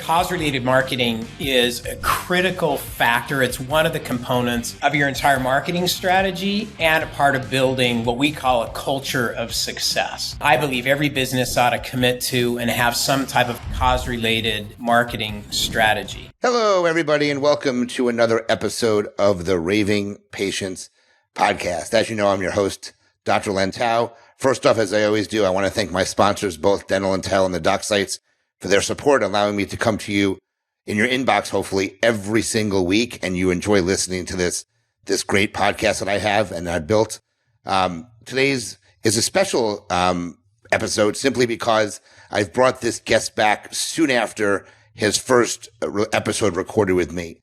Cause-related marketing is a critical factor. It's one of the components of your entire marketing strategy and a part of building what we call a culture of success. I believe every business ought to commit to and have some type of cause-related marketing strategy. Hello, everybody, and welcome to another episode of the Raving Patients Podcast. As you know, I'm your host, Dr. Len Tao. First off, as I always do, I want to thank my sponsors, both Dental and Tao and the Doc Sites, for their support, allowing me to come to you in your inbox, hopefully every single week. And you enjoy listening to this great podcast that I have and I built. Today's is a special, episode simply because I've brought this guest back soon after his first episode recorded with me.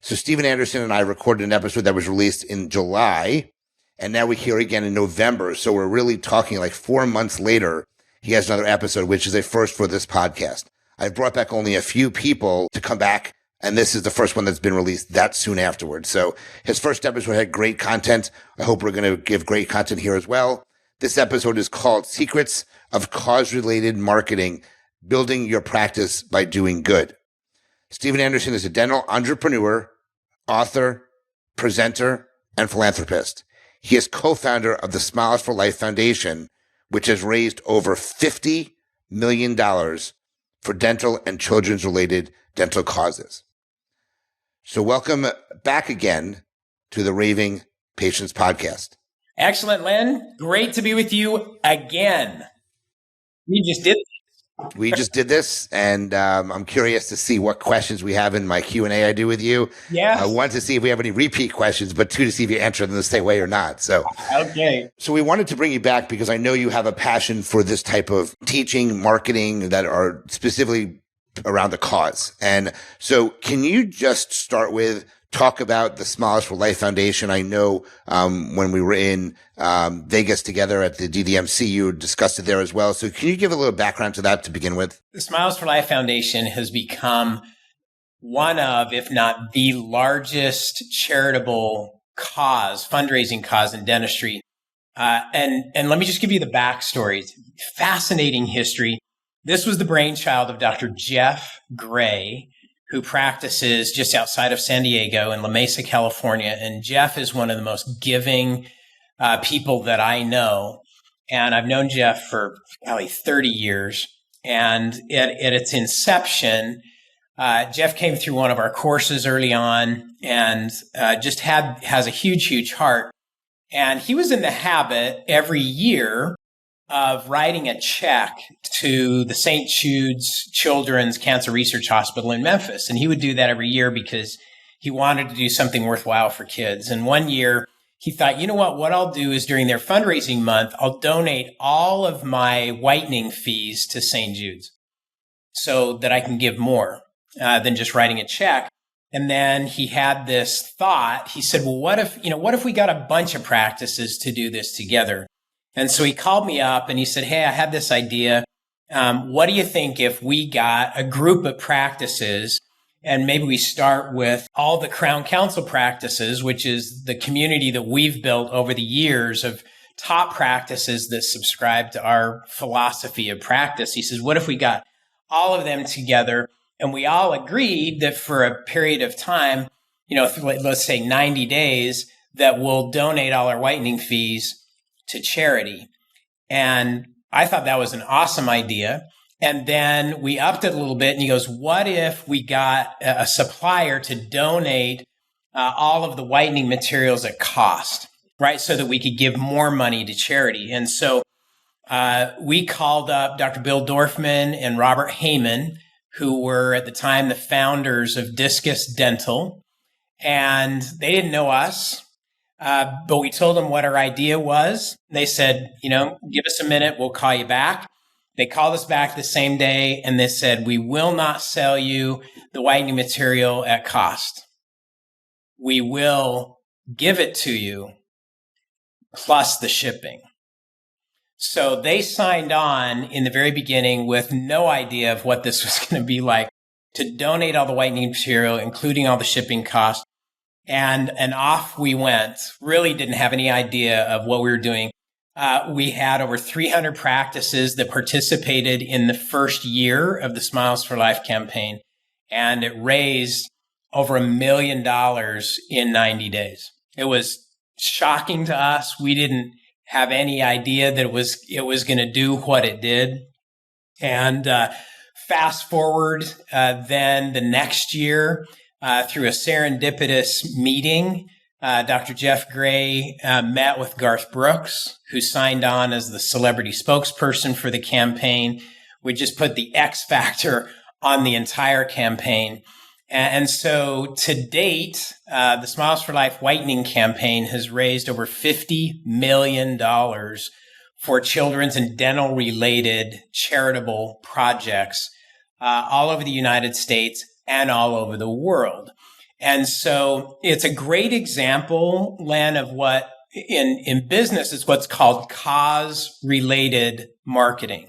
So Steven Anderson and I recorded an episode that was released in July, and now we're here again in November. So we're really talking like 4 months later. He has another episode, which is a first for this podcast. I've brought back only a few people to come back, and this is the first one that's been released that soon afterwards. So his first episode had great content. I hope we're going to give great content here as well. This episode is called Secrets of Cause-Related Marketing, Building Your Practice by Doing Good. Steven Anderson is a dental entrepreneur, author, presenter, and philanthropist. He is co-founder of the Smiles for Life Foundation, which has raised over $50 million for dental and children's related dental causes. So welcome back again to the Raving Patients Podcast. Excellent, Len. Great to be with you again. We just did this, and I'm curious to see what questions we have in my Q&A I do with you. Yeah. One, to see if we have any repeat questions, but two, to see if you answer them the same way or not. So, okay. So we wanted to bring you back because I know you have a passion for this type of teaching, marketing that are specifically around the cause. And so can you just start with talk about the Smiles for Life Foundation? I know when we were in Vegas together at the DDMC, you discussed it there as well. So can you give a little background to that to begin with? The Smiles for Life Foundation has become one of, if not the largest charitable cause, fundraising cause in dentistry. And let me just give you the backstory. It's fascinating history. This was the brainchild of Dr. Jeff Gray, who practices just outside of San Diego in La Mesa, California. And Jeff is one of the most giving people that I know. And I've known Jeff for probably 30 years. And at its inception, Jeff came through one of our courses early on and just has a huge heart. And he was in the habit every year of writing a check to the St. Jude's Children's Cancer Research Hospital in Memphis. And he would do that every year because he wanted to do something worthwhile for kids. And one year he thought, you know what I'll do is during their fundraising month, I'll donate all of my whitening fees to St. Jude's so that I can give more than just writing a check. And then he had this thought. He said, well, what if we got a bunch of practices to do this together? And so he called me up and he said, hey, I had this idea. What do you think if we got a group of practices and maybe we start with all the Crown Council practices, which is the community that we've built over the years of top practices that subscribe to our philosophy of practice. He says, what if we got all of them together and we all agreed that for a period of time, let's say 90 days, that we'll donate all our whitening fees to charity. And I thought that was an awesome idea. And then we upped it a little bit and he goes, what if we got a supplier to donate all of the whitening materials at cost, right? So that we could give more money to charity. And so we called up Dr. Bill Dorfman and Robert Heyman, who were at the time the founders of Discus Dental. And they didn't know us. But we told them what our idea was. They said, give us a minute, we'll call you back. They called us back the same day and they said, we will not sell you the whitening material at cost. We will give it to you plus the shipping. So they signed on in the very beginning with no idea of what this was going to be like to donate all the whitening material, including all the shipping costs. And off we went. Really didn't have any idea of what we were doing. We had over 300 practices that participated in the first year of the Smiles for Life campaign. and it raised over $1 million in 90 days. It was shocking to us. We didn't have any idea that it was going to do what it did. And fast forward then the next year through a serendipitous meeting, Dr. Jeff Gray met with Garth Brooks, who signed on as the celebrity spokesperson for the campaign. We just put the X factor on the entire campaign. And so to date, the Smiles for Life Whitening campaign has raised over $50 million for children's and dental related charitable projects all over the United States and all over the world. And so it's a great example, Len, of what in business is what's called cause related marketing.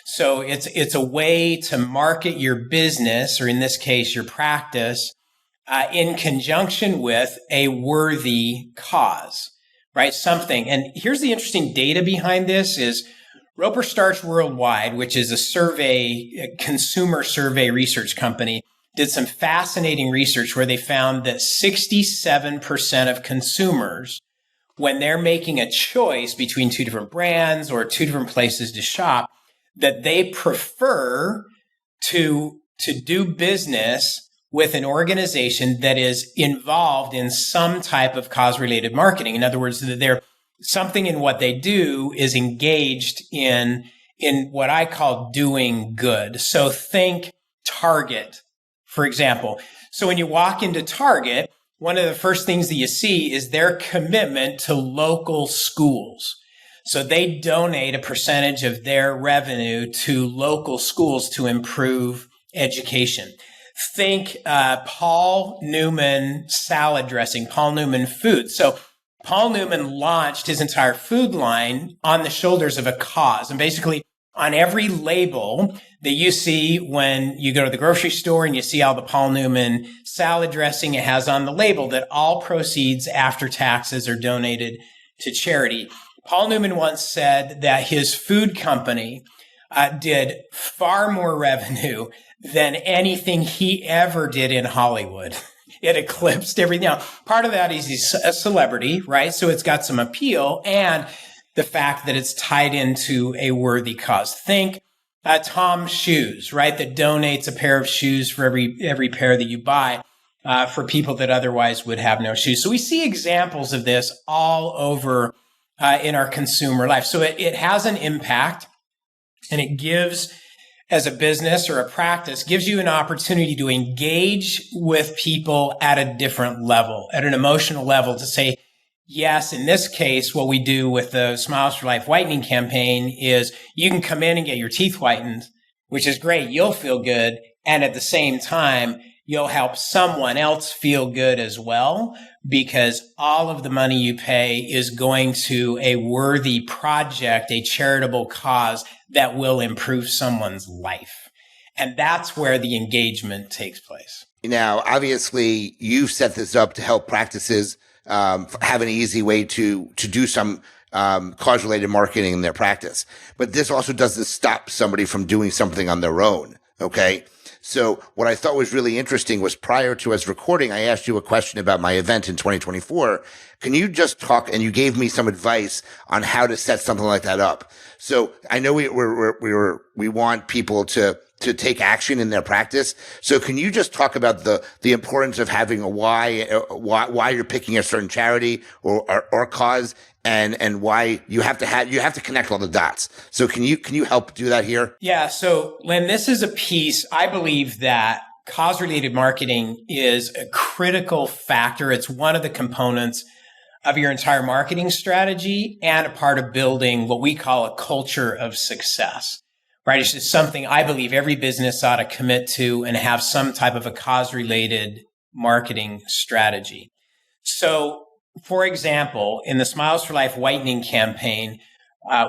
So it's a way to market your business, or in this case, your practice, in conjunction with a worthy cause, right? Something. And here's the interesting data behind this is Roper Starch Worldwide, which is a consumer survey research company, did some fascinating research where they found that 67% of consumers, when they're making a choice between two different brands or two different places to shop, that they prefer to do business with an organization that is involved in some type of cause-related marketing. In other words, that they're something in what they do is engaged in what I call doing good. So think Target, for example. So when you walk into Target, one of the first things that you see is their commitment to local schools. So they donate a percentage of their revenue to local schools to improve education. Think Paul Newman salad dressing, Paul Newman food. So Paul Newman launched his entire food line on the shoulders of a cause. And basically on every label that you see when you go to the grocery store and you see all the Paul Newman salad dressing, it has on the label that all proceeds after taxes are donated to charity. Paul Newman once said that his food company did far more revenue than anything he ever did in Hollywood. It eclipsed everything. Now, part of that is he's a celebrity, right? So it's got some appeal, and the fact that it's tied into a worthy cause. Think Tom's Shoes, right? That donates a pair of shoes for every pair that you buy for people that otherwise would have no shoes. So we see examples of this all over in our consumer life. So it has an impact, and it gives, as a business or a practice, gives you an opportunity to engage with people at a different level, at an emotional level, to say, yes, in this case, what we do with the Smiles for Life Whitening campaign is you can come in and get your teeth whitened, which is great. You'll feel good. And at the same time, you'll help someone else feel good as well, because all of the money you pay is going to a worthy project, a charitable cause that will improve someone's life. And that's where the engagement takes place. Now, obviously, you've set this up to help practices have an easy way to do some cause-related marketing in their practice. But this also doesn't stop somebody from doing something on their own, okay? So what I thought was really interesting was, prior to us recording, I asked you a question about my event in 2024. Can you just talk, and you gave me some advice on how to set something like that up? So I know we want people to take action in their practice. So can you just talk about the importance of having a why you're picking a certain charity or cause, and why you have to connect all the dots. So can you help do that here? Yeah. So Len, this is a piece. I believe that cause-related marketing is a critical factor. It's one of the components of your entire marketing strategy and a part of building what we call a culture of success, right? It's just something I believe every business ought to commit to and have some type of a cause-related marketing strategy. So, for example, in the Smiles for Life Whitening campaign,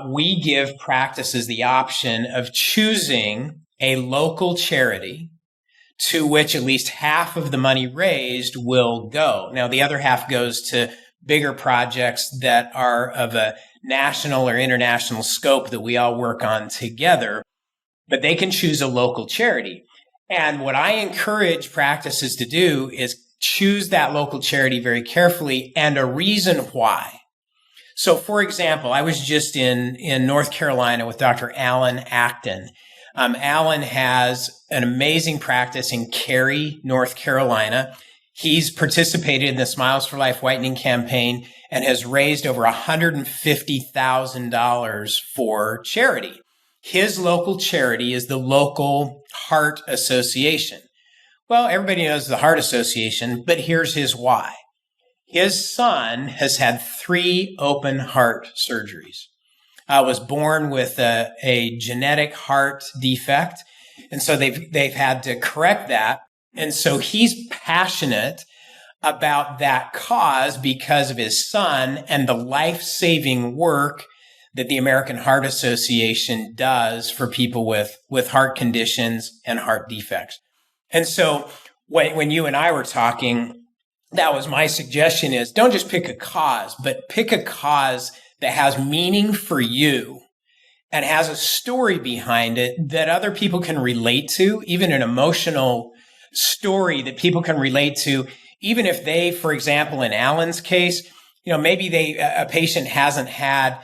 we give practices the option of choosing a local charity to which at least half of the money raised will go. Now, the other half goes to bigger projects that are of a national or international scope that we all work on together, but they can choose a local charity. And what I encourage practices to do is choose that local charity very carefully and a reason why. So, for example, I was just in North Carolina with Dr. Alan Acton. Alan has an amazing practice in Cary, North Carolina. He's participated in the Smiles for Life Whitening campaign and has raised over $150,000 for charity. His local charity is the local Heart Association. Well, everybody knows the Heart Association, but here's his why. His son has had 3 open heart surgeries. Was born with a genetic heart defect. And so they've had to correct that. And so he's passionate about that cause because of his son and the life-saving work that the American Heart Association does for people with heart conditions and heart defects. And so when you and I were talking, that was my suggestion is don't just pick a cause, but pick a cause that has meaning for you and has a story behind it that other people can relate to, even an emotional story that people can relate to, even if they, for example, in Alan's case, maybe a patient hasn't had,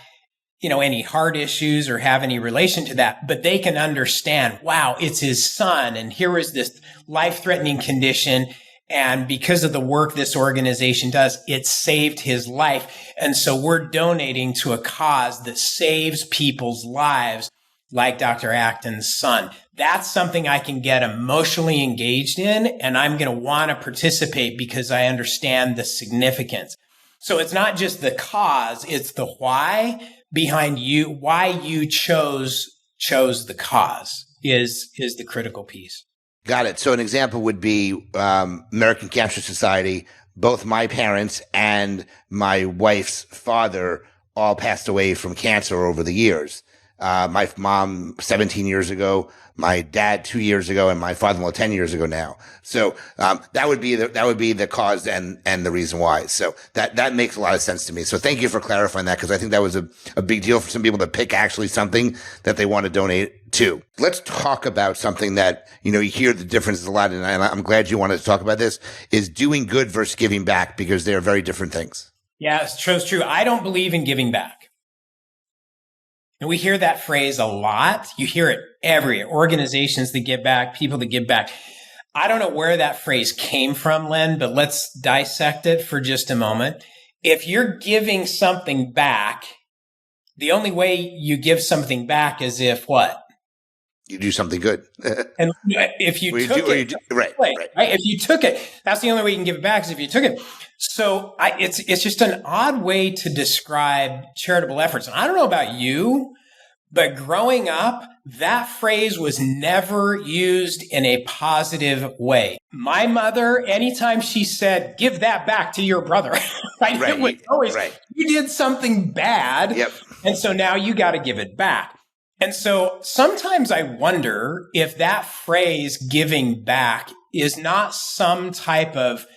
any heart issues or have any relation to that, but they can understand, wow, it's his son. And here is this life-threatening condition. And because of the work this organization does, it saved his life. And so we're donating to a cause that saves people's lives, like Dr. Acton's son. That's something I can get emotionally engaged in, and I'm going to want to participate because I understand the significance. So it's not just the cause, it's the why behind why you chose the cause is the critical piece. Got it. So an example would be American Cancer Society. Both my parents and my wife's father all passed away from cancer over the years. My mom 17 years ago, my dad 2 years ago, and my father-in-law 10 years ago now. So that would be the cause and the reason why. So that makes a lot of sense to me. So thank you for clarifying that, because I think that was a big deal for some people to pick actually something that they want to donate to. Let's talk about something that, you hear the differences a lot, and I'm glad you wanted to talk about this, is doing good versus giving back, because they are very different things. Yeah, it's true. I don't believe in giving back. And we hear that phrase a lot. You hear it everywhere. Organizations that give back, people that give back. I don't know where that phrase came from, Len, but let's dissect it for just a moment. If you're giving something back, the only way you give something back is if what? You do something good. And if you took it, right. If you took it, that's the only way you can give it back is if you took it. So it's just an odd way to describe charitable efforts. And I don't know about you, but growing up, that phrase was never used in a positive way. My mother, anytime she said, give that back to your brother, right? It was always, you did something bad. Yep. And so now you got to give it back. And so sometimes I wonder if that phrase giving back is not some type of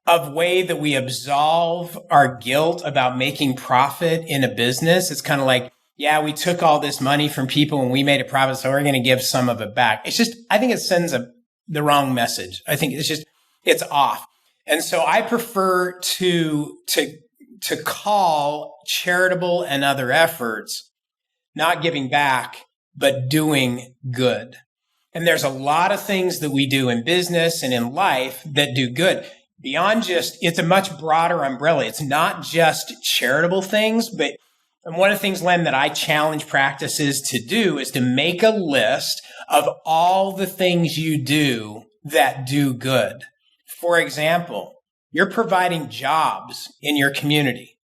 way that we absolve our guilt about making profit in a business. It's kind of like, yeah, we took all this money from people and we made a profit, so we're going to give some of it back. It's just, I think it sends the wrong message. I think it's off. And so I prefer to call charitable and other efforts not giving back, but doing good. And there's a lot of things that we do in business and in life that do good. Beyond just, it's a much broader umbrella. It's not just charitable things, but and one of the things, Len, that I challenge practices to do is to make a list of all the things you do that do good. For example, you're providing jobs in your community.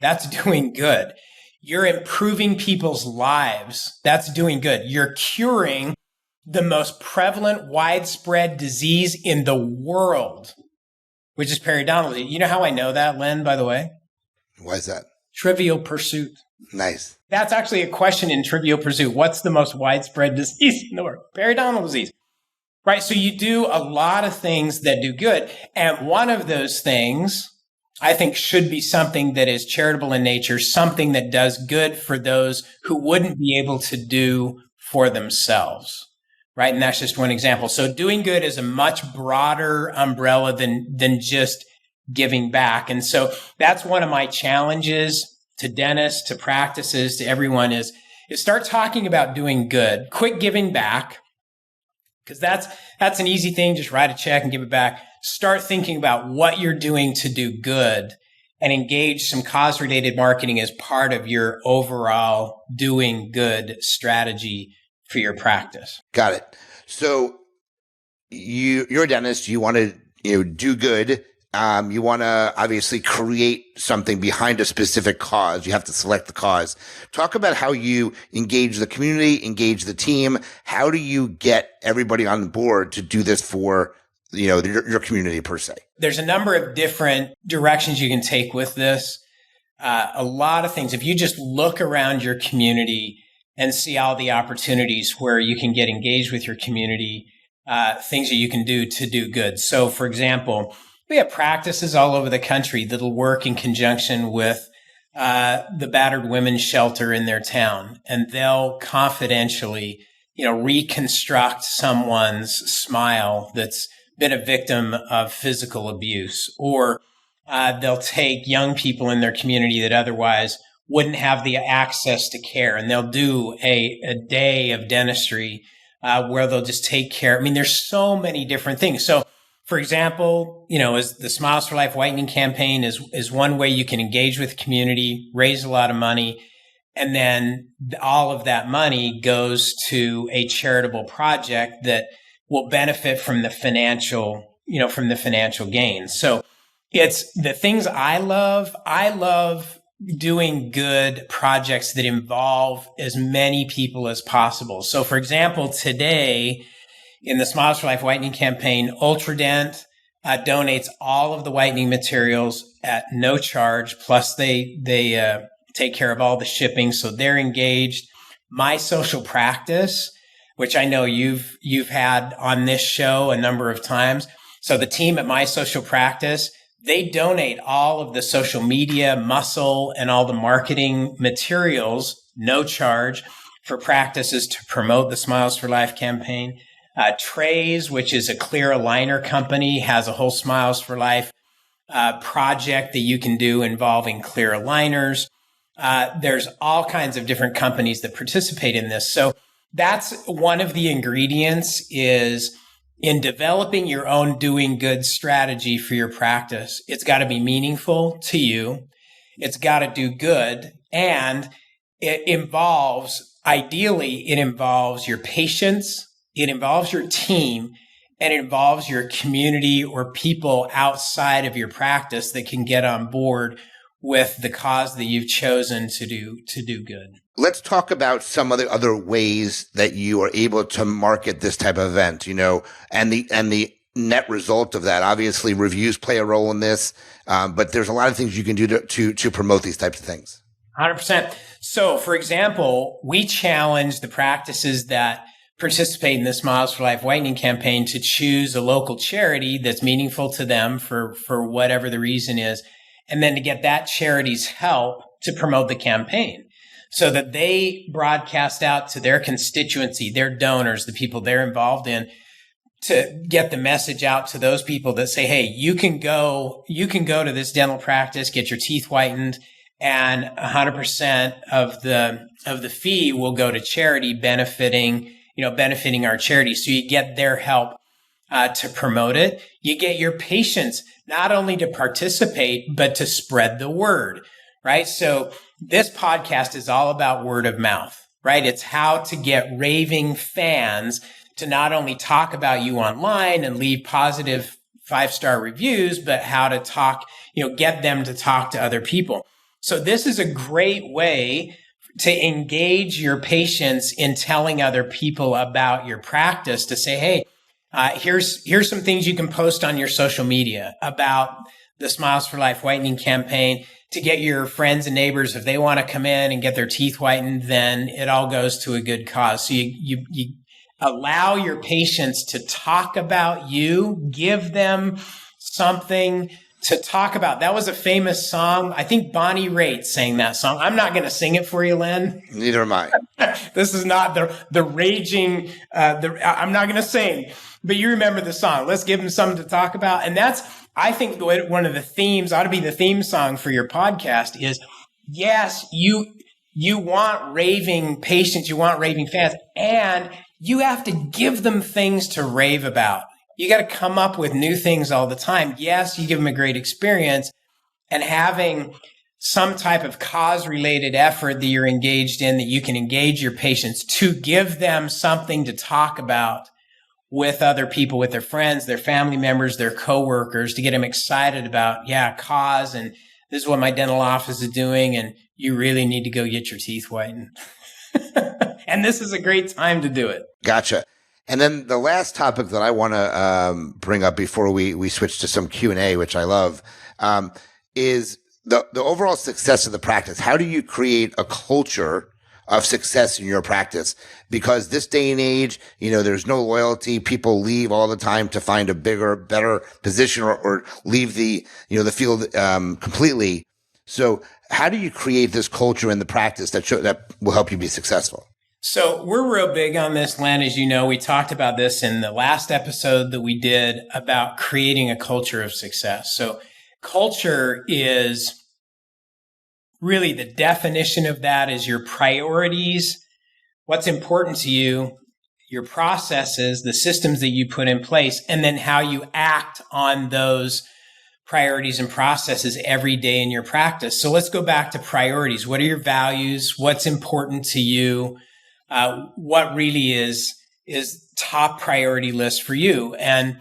That's doing good. You're improving people's lives. That's doing good. You're curing the most prevalent, widespread disease in the world, which is periodontal disease. You know how I know that, Len, by the way? Why is that? Trivial Pursuit. Nice. That's actually a question in Trivial Pursuit. What's the most widespread disease in the world? Periodontal disease. Right? So you do a lot of things that do good. And one of those things, I think, should be something that is charitable in nature, something that does good for those who wouldn't be able to do for themselves. right? And that's just one example. So doing good is a much broader umbrella than just giving back. And so that's one of my challenges to dentists, to practices, to everyone is start talking about doing good. Quit giving back, because that's an easy thing. Just write a check and give it back. Start thinking about what you're doing to do good and engage some cause-related marketing as part of your overall doing good strategy for your practice. Got it. So you're a dentist. You want to do good. You want to obviously create something behind a specific cause. You have to select the cause. Talk about how you engage the community, engage the team. How do you get everybody on board to do this for your community per se? There's a number of different directions you can take with this. A lot of things. If you just look around your community and see all the opportunities where you can get engaged with your community, things that you can do to do good. So, for example, we have practices all over the country that'll work in conjunction with the battered women's shelter in their town, and they'll confidentially, reconstruct someone's smile that's been a victim of physical abuse, or they'll take young people in their community that otherwise wouldn't have the access to care, and they'll do a day of dentistry where they'll just take care. I mean, there's so many different things. So, for example, as the Smiles for Life whitening campaign is one way you can engage with the community, raise a lot of money, and then all of that money goes to a charitable project that will benefit from the financial gains. So it's the things I love. I love doing good projects that involve as many people as possible. So, for example, today, in the Smiles for Life whitening campaign, Ultradent donates all of the whitening materials at no charge. Plus, they take care of all the shipping, so they're engaged. My Social Practice, which I know you've had on this show a number of times. So the team at My Social Practice, they donate all of the social media muscle and all the marketing materials, no charge, for practices to promote the Smiles for Life campaign. Trays, which is a clear aligner company, has a whole Smiles for Life project that you can do involving clear aligners. There's all kinds of different companies that participate in this. So that's one of the ingredients is in developing your own doing good strategy for your practice. It's got to be meaningful to you. It's got to do good. And ideally, it involves your patients. It involves your team, and it involves your community or people outside of your practice that can get on board with the cause that you've chosen to do good. Let's talk about some of the other ways that you are able to market this type of event, and the net result of that. Obviously, reviews play a role in this, but there's a lot of things you can do to promote these types of things. 100%. So, for example, we challenge the practices that participate in the Smiles for Life whitening campaign to choose a local charity that's meaningful to them for whatever the reason is, and then to get that charity's help to promote the campaign so that they broadcast out to their constituency, their donors, the people they're involved in, to get the message out to those people that say, hey, you can go to this dental practice, get your teeth whitened, and 100% of the fee will go to charity benefiting our charity. So you get their help to promote it. You get your patients not only to participate, but to spread the word, right? So this podcast is all about word of mouth, right? It's how to get raving fans to not only talk about you online and leave positive 5-star reviews, but how to talk, get them to talk to other people. So this is a great way to engage your patients in telling other people about your practice, to say, hey, here's some things you can post on your social media about the Smiles for Life whitening campaign to get your friends and neighbors, if they want to come in and get their teeth whitened, then it all goes to a good cause. So you allow your patients to talk about you, give them something to talk about. That was a famous song. I think Bonnie Raitt sang that song. I'm not going to sing it for you, Len. Neither am I. This is not the raging, I'm not going to sing, but you remember the song. Let's give them something to talk about. And that's, I think, one of the themes ought to be the theme song for your podcast is, yes, you want raving patients, you want raving fans, and you have to give them things to rave about. You got to come up with new things all the time. Yes, you give them a great experience, and having some type of cause-related effort that you're engaged in, that you can engage your patients to give them something to talk about with other people, with their friends, their family members, their coworkers, to get them excited about, cause, and this is what my dental office is doing, and you really need to go get your teeth whitened. And this is a great time to do it. Gotcha. And then the last topic that I want to bring up before we switch to some Q&A, which I love, is the overall success of the practice. How do you create a culture of success in your practice? Because this day and age, there's no loyalty. People leave all the time to find a bigger, better position or leave the field completely. So how do you create this culture in the practice that will help you be successful? So we're real big on this, Len. As you know, we talked about this in the last episode that we did about creating a culture of success. So culture is really, the definition of that is your priorities, what's important to you, your processes, the systems that you put in place, and then how you act on those priorities and processes every day in your practice. So let's go back to priorities. What are your values? What's important to you? What really is top priority list for you? And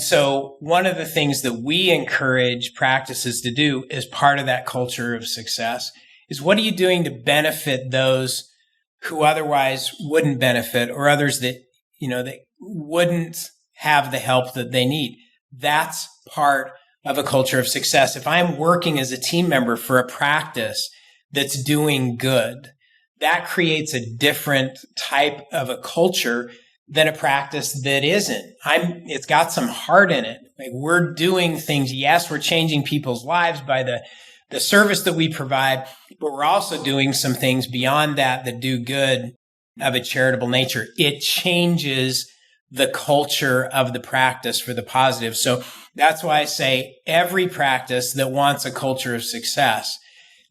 so one of the things that we encourage practices to do as part of that culture of success is, what are you doing to benefit those who otherwise wouldn't benefit, or others that wouldn't have the help that they need? That's part of a culture of success. If I'm working as a team member for a practice that's doing good, that creates a different type of a culture than a practice that isn't. It's got some heart in it. Like, we're doing things. Yes, we're changing people's lives by the service that we provide, but we're also doing some things beyond that do good, of a charitable nature. It changes the culture of the practice for the positive. So that's why I say every practice that wants a culture of success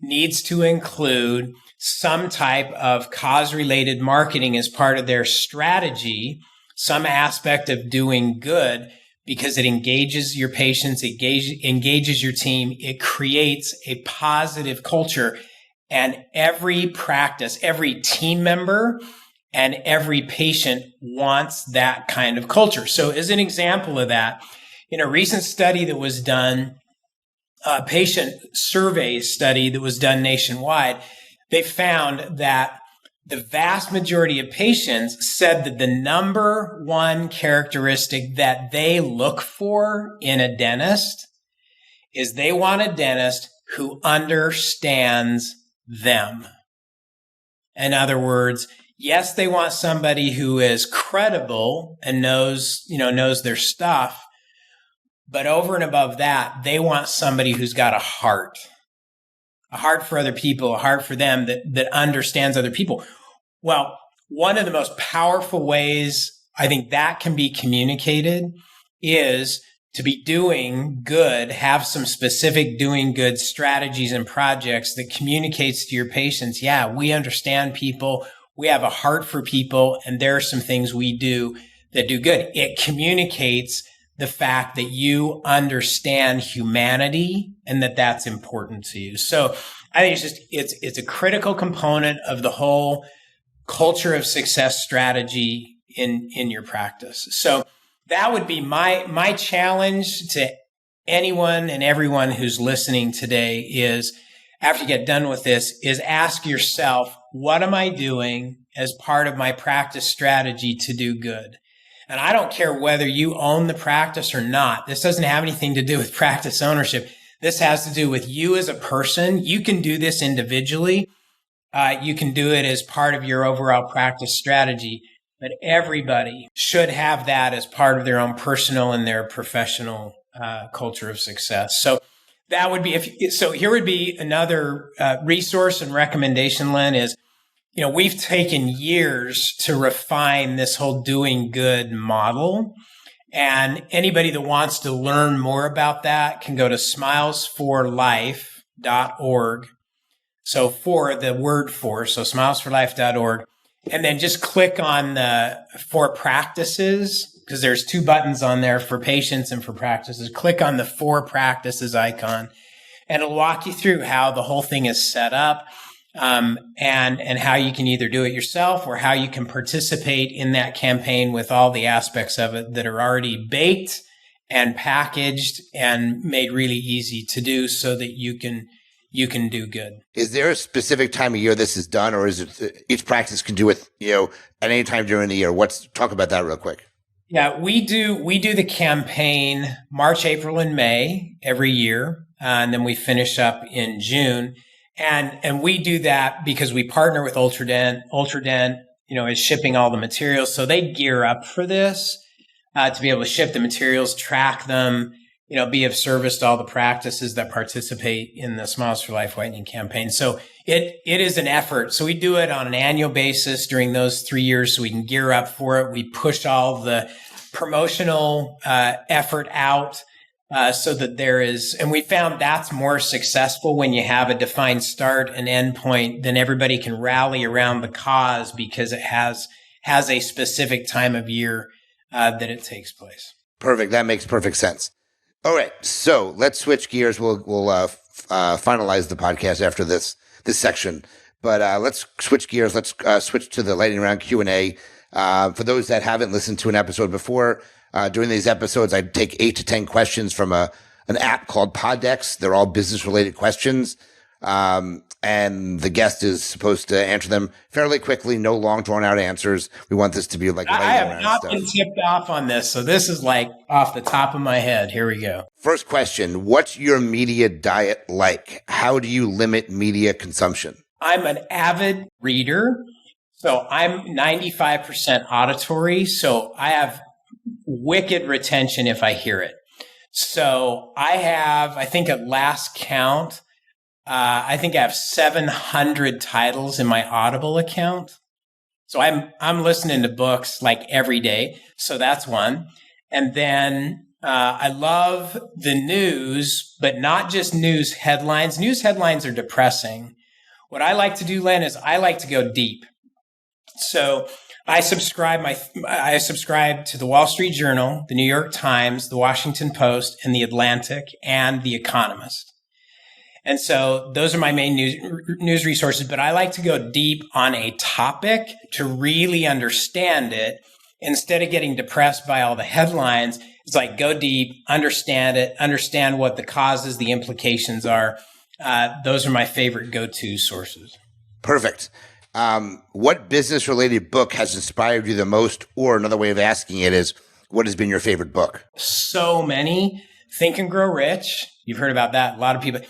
needs to include some type of cause-related marketing as part of their strategy, some aspect of doing good, because it engages your patients, it engages your team, it creates a positive culture. And every practice, every team member, and every patient wants that kind of culture. So as an example of that, in a recent study that was done, a patient survey study that was done nationwide, they found that the vast majority of patients said that the number one characteristic that they look for in a dentist is they want a dentist who understands them. In other words, yes, they want somebody who is credible and knows their stuff, but over and above that, they want somebody who's got a heart for other people, a heart for them that understands other people. Well, one of the most powerful ways I think that can be communicated is to be doing good, have some specific doing good strategies and projects that communicates to your patients, we understand people, we have a heart for people, and there are some things we do that do good. It communicates the fact that you understand humanity and that that's important to you. So I think it's a critical component of the whole culture of success strategy in your practice. So that would be my challenge to anyone and everyone who's listening today is, after you get done with this, is ask yourself, what am I doing as part of my practice strategy to do good? And I don't care whether you own the practice or not. This doesn't have anything to do with practice ownership. This has to do with you as a person. You can do this individually. You can do it as part of your overall practice strategy. But everybody should have that as part of their own personal and their professional culture of success. So that would be so here would be another resource and recommendation, Len, is, we've taken years to refine this whole doing good model. And anybody that wants to learn more about that can go to smilesforlife.org. So the word for, so smilesforlife.org. And then just click on the 4 practices, because there's 2 buttons on there for patients and for practices. Click on the 4 practices icon, and it'll walk you through how the whole thing is set up, and how you can either do it yourself or how you can participate in that campaign with all the aspects of it that are already baked and packaged and made really easy to do so that you can do good. Is there a specific time of year this is done, or is it each practice can do it, at any time during the year? Talk about that real quick. Yeah, we do the campaign March, April, and May every year, and then we finish up in June. And we do that because we partner with Ultradent. Ultradent, is shipping all the materials, so they gear up for this to be able to ship the materials, track them, be of service to all the practices that participate in the Smiles for Life Whitening campaign. So it is an effort. So we do it on an annual basis during those 3 years so we can gear up for it. We push all the promotional effort out so that there is, and we found that's more successful when you have a defined start and end point, then everybody can rally around the cause because it has a specific time of year that it takes place. Perfect. That makes perfect sense. All right, so let's switch gears. We'll finalize the podcast after this section, but let's switch gears. Let's switch to the lightning round Q&A. For those that haven't listened to an episode before, during these episodes, I take 8 to 10 questions from an app called Poddex. They're all business-related questions, and the guest is supposed to answer them fairly quickly, no long, drawn-out answers. We want this to be like I have not been tipped off on this, so this is like off the top of my head. Here we go. First question, what's your media diet like? How do you limit media consumption? I'm an avid reader, so I'm 95% auditory, so I have wicked retention if I hear it. So I think at last count, I think I have 700 titles in my Audible account. So I'm listening to books like every day. So that's one. And then I love the news, but not just news headlines. News headlines are depressing. What I like to do, Len, is I like to go deep. So I subscribe to the Wall Street Journal, the New York Times, the Washington Post, and the Atlantic, and the Economist. And so those are my main news resources, but I like to go deep on a topic to really understand it. Instead of getting depressed by all the headlines, it's like go deep, understand it, understand what the causes, the implications are. Those are my favorite go-to sources. Perfect. What business-related book has inspired you the most? Or another way of asking it is, what has been your favorite book? So many. Think and Grow Rich. You've heard about that. A lot of people.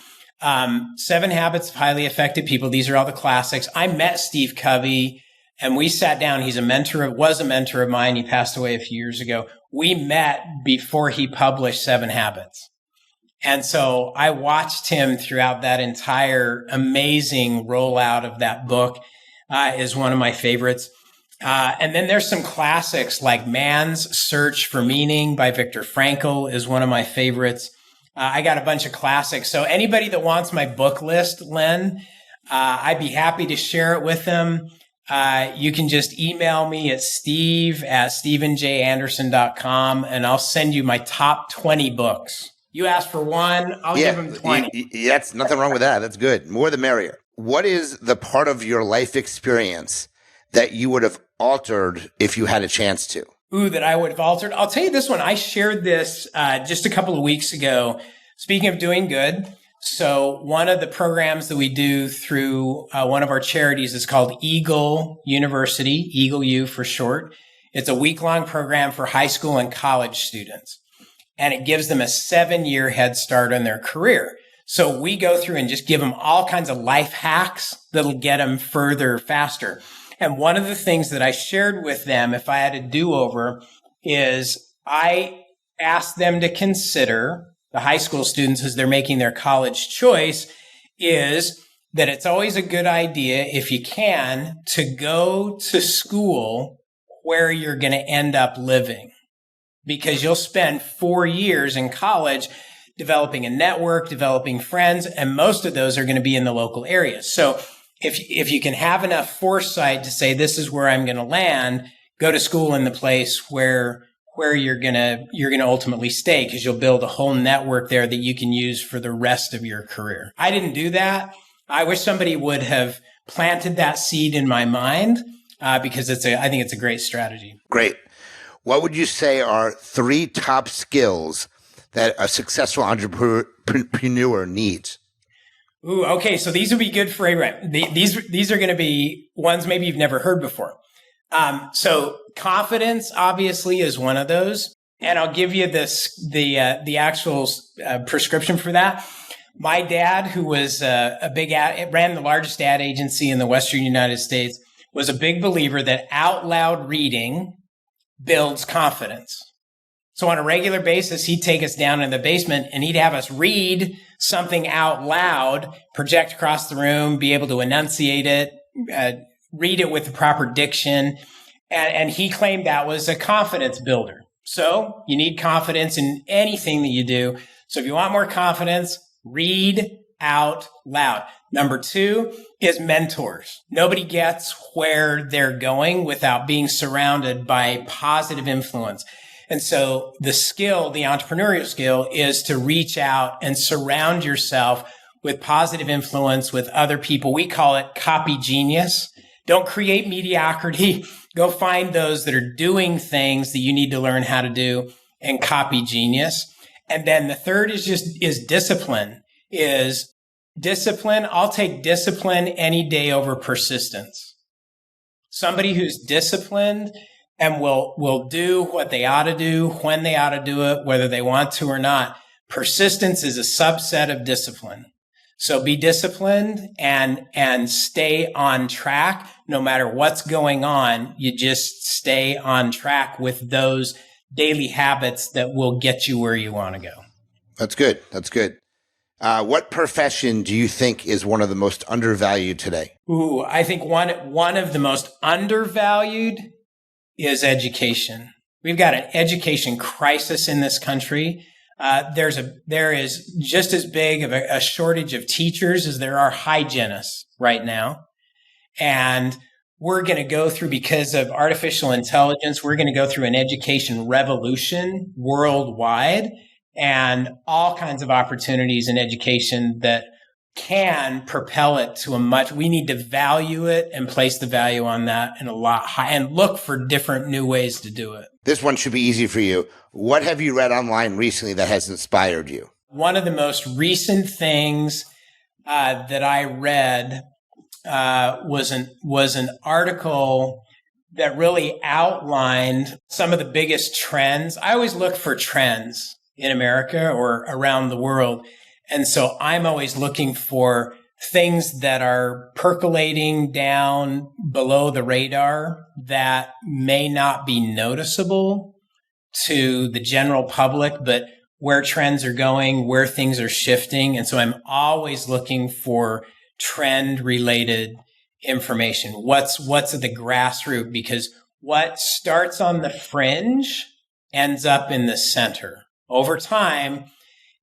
7 Habits of Highly Effective People. These are all the classics. I met Steve Covey and we sat down. He was a mentor of mine. He passed away a few years ago. We met before he published 7 Habits. And so I watched him throughout that entire amazing rollout of that book. Is one of my favorites. And then there's some classics like Man's Search for Meaning by Viktor Frankl is one of my favorites. I got a bunch of classics. So anybody that wants my book list, Len, I'd be happy to share it with them. You can just email me at steve@stephenjanderson.com and I'll send you my top 20 books. You ask for one, I'll give them 20. That's nothing wrong with that. That's good. More the merrier. What is the part of your life experience that you would have altered if you had a chance to? That I would have altered. I'll tell you this one. I shared this just a couple of weeks ago. Speaking of doing good. So one of the programs that we do through one of our charities is called Eagle University, Eagle U for short. It's a week-long program for high school and college students. And it gives them a 7-year head start on their career. So we go through and just give them all kinds of life hacks that'll get them further faster. And one of the things that I shared with them, if I had a do-over, is I ask them to consider, the high school students as they're making their college choice, is that it's always a good idea, if you can, to go to school where you're going to end up living. Because you'll spend 4 years in college developing a network, developing friends, and most of those are going to be in the local area. So if you can have enough foresight to say, this is where I'm going to land, go to school in the place where you're going to ultimately stay, because you'll build a whole network there that you can use for the rest of your career. I didn't do that. I wish somebody would have planted that seed in my mind, because I think it's a great strategy. Great. What would you say are 3 top skills that a successful entrepreneur needs? Ooh, okay. So these would be good for Abraham. These are going to be ones maybe you've never heard before. So confidence obviously is one of those. And I'll give you the actual prescription for that. My dad, who was ran the largest ad agency in the Western United States, was a big believer that out loud reading builds confidence. So on a regular basis, he'd take us down in the basement and he'd have us read something out loud, project across the room, be able to enunciate it, read it with the proper diction. And he claimed that was a confidence builder. So you need confidence in anything that you do. So if you want more confidence, read out loud. Number 2 is mentors. Nobody gets where they're going without being surrounded by positive influence. And so the entrepreneurial skill, is to reach out and surround yourself with positive influence with other people. We call it copy genius. Don't create mediocrity. Go find those that are doing things that you need to learn how to do and copy genius. And then the third is discipline. I'll take discipline any day over persistence. Somebody who's disciplined and will do what they ought to do, when they ought to do it, whether they want to or not. Persistence is a subset of discipline. So be disciplined and stay on track. No matter what's going on, you just stay on track with those daily habits that will get you where you want to go. That's good. That's good. What profession do you think is one of the most undervalued today? Ooh, I think one of the most undervalued is education. We've got an education crisis in this country. There is just as big of a shortage of teachers as there are hygienists right now. And we're going to go through, because of artificial intelligence, we're going to go through an education revolution worldwide, and all kinds of opportunities in education that can propel it to we need to value it and place the value on that in a lot high, and look for different new ways to do it. This one should be easy for you. What have you read online recently that has inspired you? One of the most recent things that I read was an article that really outlined some of the biggest trends. I always look for trends in America or around the world. And so I'm always looking for things that are percolating down below the radar that may not be noticeable to the general public, but where trends are going, where things are shifting. And so I'm always looking for trend related information. What's at the grassroots, because what starts on the fringe ends up in the center. Over time,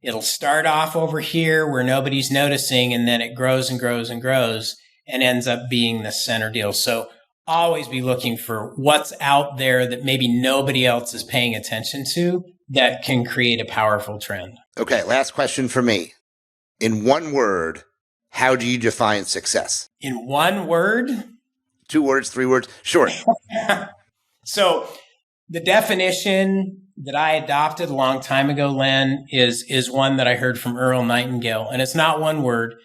it'll start off over here where nobody's noticing, and then it grows and grows and grows and ends up being the center deal. So always be looking for what's out there that maybe nobody else is paying attention to that can create a powerful trend. Okay, last question for me. In one word, how do you define success? In one word? 2 words, 3 words? Sure. So the definition that I adopted a long time ago, Len, is one that I heard from Earl Nightingale. And it's not one word,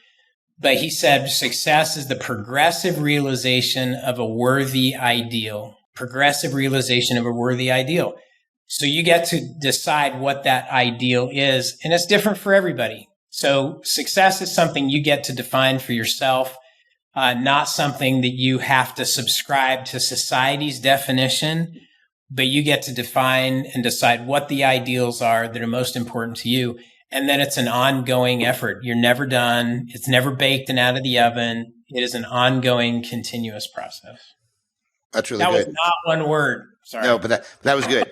but he said success is the progressive realization of a worthy ideal. Progressive realization of a worthy ideal. So you get to decide what that ideal is, and it's different for everybody. So success is something you get to define for yourself, not something that you have to subscribe to society's definition but you get to define and decide what the ideals are that are most important to you. And then it's an ongoing effort. You're never done. It's never baked and out of the oven. It is an ongoing, continuous process. That's really good. That was not one word. Sorry. No, but that was good.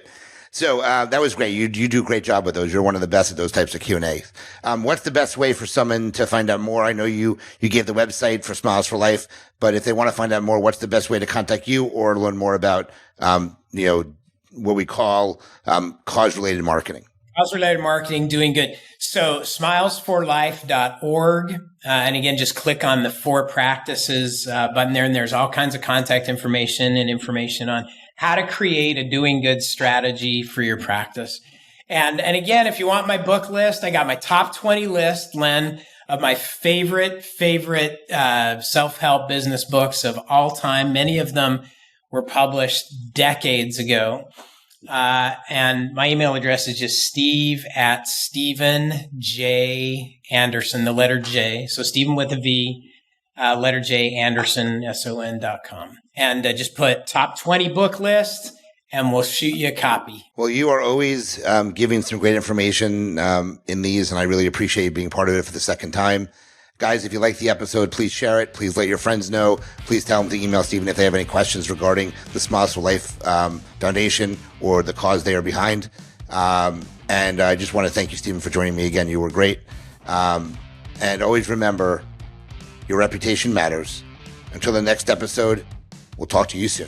So that was great. You do a great job with those. You're one of the best at those types of Q&As. What's the best way for someone to find out more? I know you gave the website for Smiles for Life, but if they want to find out more, what's the best way to contact you or learn more about, what we call cause-related marketing? Cause-related marketing, doing good. So smilesforlife.org. And again, just click on the 4 practices button there. And there's all kinds of contact information and information on how to create a doing good strategy for your practice. And again, if you want my book list, I got my top 20 list, Len, of my favorite self-help business books of all time. Many of them were published decades ago. And my email address is just steve@StephenJAnderson, the letter J. So Stephen with a V, letter J, Anderson, SON.com. And just put top 20 book list and we'll shoot you a copy. Well, you are always giving some great information in these, and I really appreciate being part of it for the second time. Guys, if you like the episode, please share it. Please let your friends know. Please tell them to email Stephen if they have any questions regarding the Smiles for Life Foundation or the cause they are behind. And I just want to thank you, Stephen, for joining me again. You were great. And always remember, your reputation matters. Until the next episode, we'll talk to you soon.